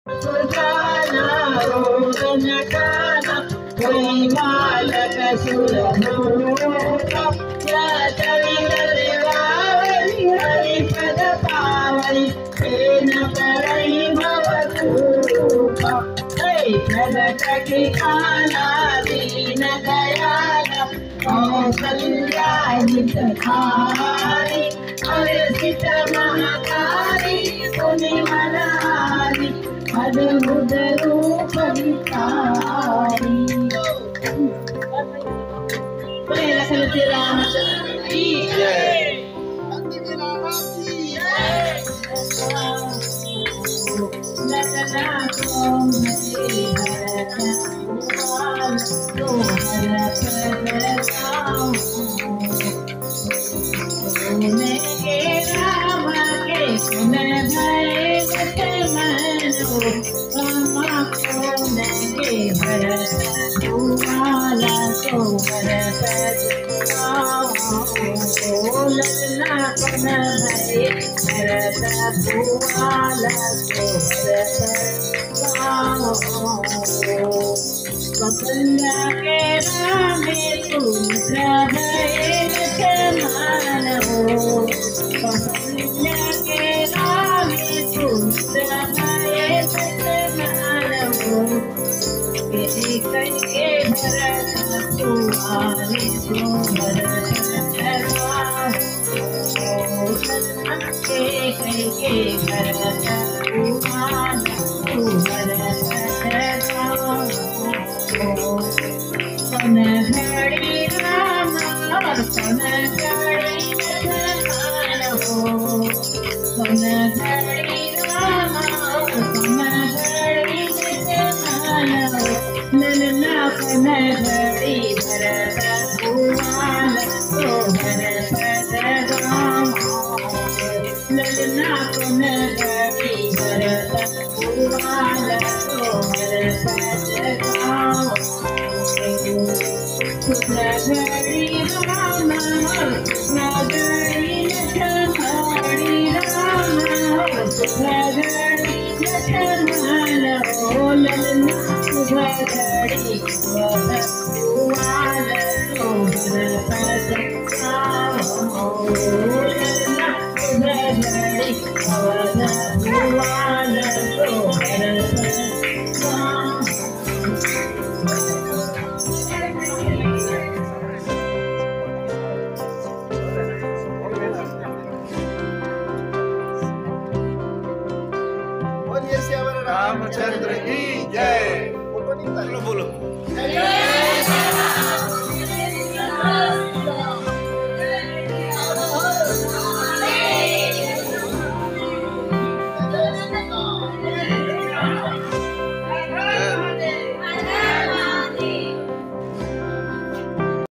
सुजाना रोदन गाना कोई बालक सुरभूषा जतविदलिवावली हरिपद पावली तेन करई भवतूपा प्रगटि काला दीन दयाला कौसल्या हितकारी हर्षित महकारी सुनि मनहारी अद्भुत रूप विकारी। बोले लखनऊ रामचंद्र की जय। लखना को मेरे भरत कुमार तो भरत बताऊं के राम के सुन भरे मनो रामा को नगे भरत कुमारा तो भरत लखना को न भरे भरत कुमारा तो भरत कौशल्या के रामे तुम मानो कौशल्या के रामे तुम मानो के भरत तुम्हारे तो भरत के भरत सन घड़ी राम सन घड़ी सन घड़ी राम सन घड़ी ललना सन घड़ी भरत कुमार तो भरत राम ललना सन घड़ी भरत कुमार तो भरत राम घड़ी राम घड़ी घड़ी राम घड़ी ललना घड़ी कुमार तो भरत राम ललना घड़ी कुमार तो भरत राम। रामचंद्र की जय। बोलो बोलो।